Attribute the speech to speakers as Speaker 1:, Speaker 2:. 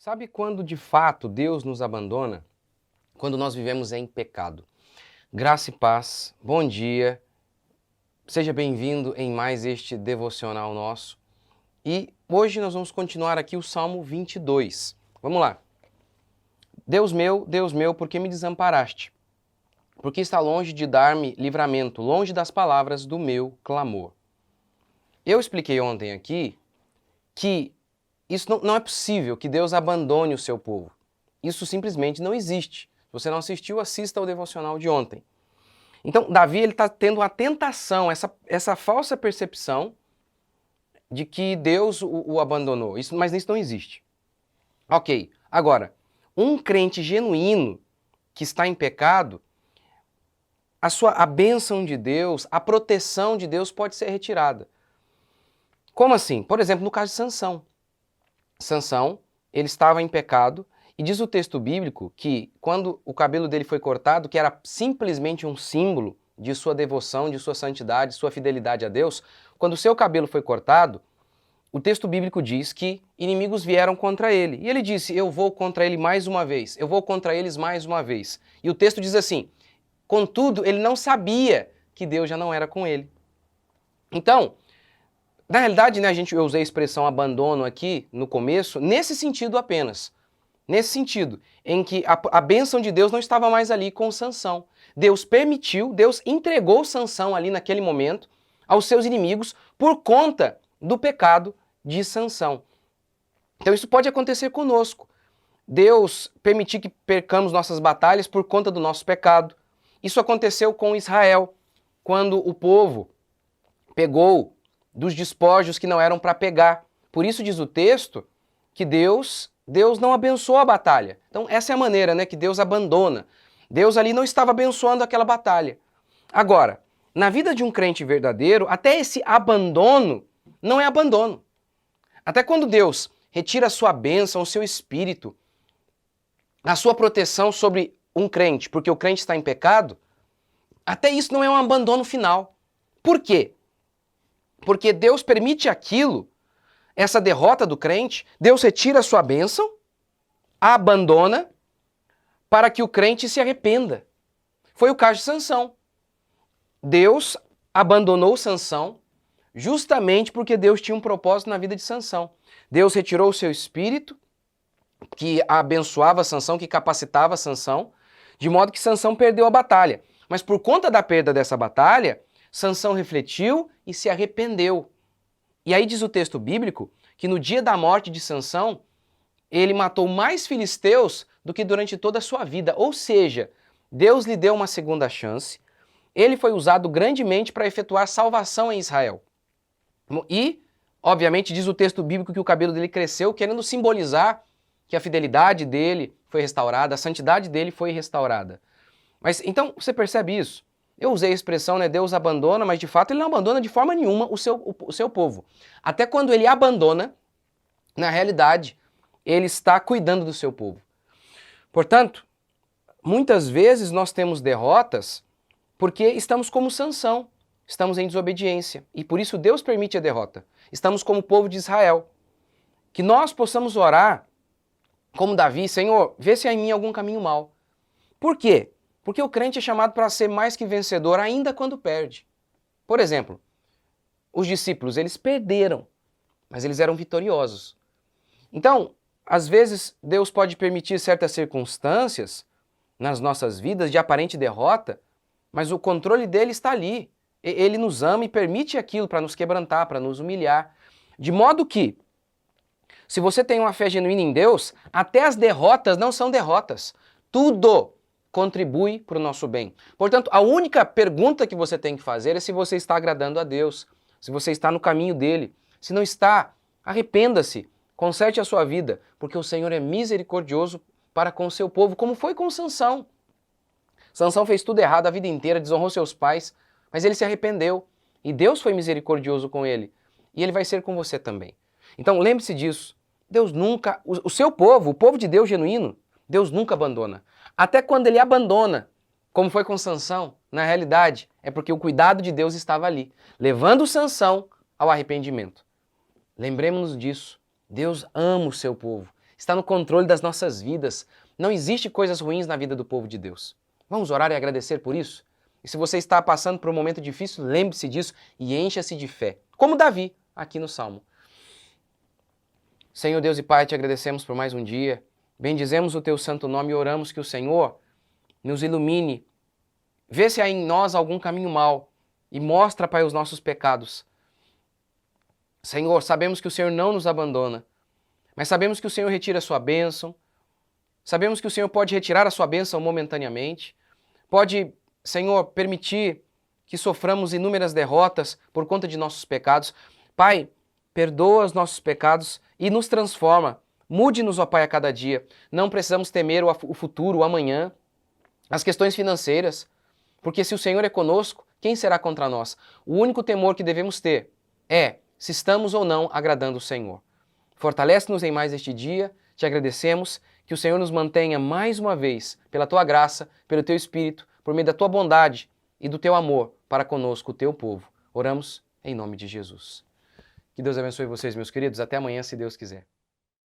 Speaker 1: Sabe quando de fato Deus nos abandona? Quando nós vivemos em pecado. Graça e paz, bom dia, seja bem-vindo em mais este devocional nosso. E hoje nós vamos continuar aqui o Salmo 22. Vamos lá. Deus meu, por que me desamparaste? Porque está longe de dar-me livramento, longe das palavras do meu clamor. Eu expliquei ontem aqui que isso não é possível que Deus abandone o seu povo. Isso simplesmente não existe. Se você não assistiu, assista ao devocional de ontem. Então, Davi está tendo uma tentação, essa falsa percepção de que Deus o abandonou. Mas isso não existe. Ok, agora, um crente genuíno que está em pecado, a bênção de Deus, a proteção de Deus pode ser retirada. Como assim? Por exemplo, no caso de Sansão. Sansão, ele estava em pecado, e diz o texto bíblico que quando o cabelo dele foi cortado, que era simplesmente um símbolo de sua devoção, de sua santidade, sua fidelidade a Deus, quando o seu cabelo foi cortado, o texto bíblico diz que inimigos vieram contra ele. E ele disse, eu vou contra ele mais uma vez, eu vou contra eles mais uma vez. E o texto diz assim, contudo, ele não sabia que Deus já não era com ele. Então, na realidade, né, eu usei a expressão abandono aqui no começo, nesse sentido apenas. Nesse sentido, em que a bênção de Deus não estava mais ali com Sansão. Deus permitiu, Deus entregou Sansão ali naquele momento aos seus inimigos por conta do pecado de Sansão. Então isso pode acontecer conosco. Deus permitiu que percamos nossas batalhas por conta do nosso pecado. Isso aconteceu com Israel, quando o povo pegou dos despojos que não eram para pegar. Por isso diz o texto que Deus não abençoou a batalha. Então essa é a maneira, né, que Deus abandona. Deus ali não estava abençoando aquela batalha. Agora, na vida de um crente verdadeiro, até esse abandono não é abandono. Até quando Deus retira a sua bênção, o seu espírito, a sua proteção sobre um crente, porque o crente está em pecado, até isso não é um abandono final. Por quê? Porque Deus permite aquilo, essa derrota do crente, Deus retira a sua bênção, a abandona, para que o crente se arrependa. Foi o caso de Sansão. Deus abandonou Sansão justamente porque Deus tinha um propósito na vida de Sansão. Deus retirou o seu espírito, que abençoava Sansão, que capacitava Sansão, de modo que Sansão perdeu a batalha. Mas por conta da perda dessa batalha, Sansão refletiu e se arrependeu. E aí diz o texto bíblico que no dia da morte de Sansão, ele matou mais filisteus do que durante toda a sua vida. Ou seja, Deus lhe deu uma segunda chance, ele foi usado grandemente para efetuar salvação em Israel. E, obviamente, diz o texto bíblico que o cabelo dele cresceu, querendo simbolizar que a fidelidade dele foi restaurada, a santidade dele foi restaurada. Mas então, você percebe isso? Eu usei a expressão, né, Deus abandona, mas de fato ele não abandona de forma nenhuma o seu povo. Até quando ele abandona, na realidade, ele está cuidando do seu povo. Portanto, muitas vezes nós temos derrotas porque estamos como Sansão, estamos em desobediência. E por isso Deus permite a derrota. Estamos como o povo de Israel. Que nós possamos orar como Davi, Senhor, vê se há em mim algum caminho mau. Por quê? Porque o crente é chamado para ser mais que vencedor ainda quando perde. Por exemplo, os discípulos, eles perderam, mas eles eram vitoriosos. Então, às vezes, Deus pode permitir certas circunstâncias nas nossas vidas de aparente derrota, mas o controle dele está ali. Ele nos ama e permite aquilo para nos quebrantar, para nos humilhar. De modo que, se você tem uma fé genuína em Deus, até as derrotas não são derrotas. Tudo contribui para o nosso bem. Portanto, a única pergunta que você tem que fazer é se você está agradando a Deus, se você está no caminho dele. Se não está, arrependa-se, conserte a sua vida, porque o Senhor é misericordioso para com o seu povo, como foi com Sansão. Sansão fez tudo errado a vida inteira, desonrou seus pais, mas ele se arrependeu e Deus foi misericordioso com ele. E ele vai ser com você também. Então lembre-se disso. Deus nunca, o seu povo, o povo de Deus genuíno, Deus nunca abandona. Até quando ele abandona, como foi com Sansão, na realidade é porque o cuidado de Deus estava ali, levando Sansão ao arrependimento. Lembremos-nos disso. Deus ama o seu povo está no controle das nossas vidas. Não existe coisas ruins na vida do povo de Deus. Vamos orar e agradecer por isso? E se você está passando por um momento difícil, lembre-se disso e encha-se de fé. Como Davi, aqui no Salmo. Senhor Deus e Pai, te agradecemos por mais um dia. Bendizemos o teu santo nome e oramos que o Senhor nos ilumine. Vê se há em nós algum caminho mau e mostra, Pai, os nossos pecados. Senhor, sabemos que o Senhor não nos abandona, mas sabemos que o Senhor retira a sua bênção. Sabemos que o Senhor pode retirar a sua bênção momentaneamente. Pode, Senhor, permitir que soframos inúmeras derrotas por conta de nossos pecados. Pai, perdoa os nossos pecados e nos transforma. Mude-nos, ó Pai, a cada dia. Não precisamos temer o futuro, o amanhã, as questões financeiras, porque se o Senhor é conosco, quem será contra nós? O único temor que devemos ter é se estamos ou não agradando o Senhor. Fortalece-nos em mais este dia, te agradecemos, que o Senhor nos mantenha mais uma vez, pela Tua graça, pelo Teu Espírito, por meio da Tua bondade e do Teu amor para conosco, o Teu povo. Oramos em nome de Jesus. Que Deus abençoe vocês, meus queridos. Até amanhã, se Deus quiser.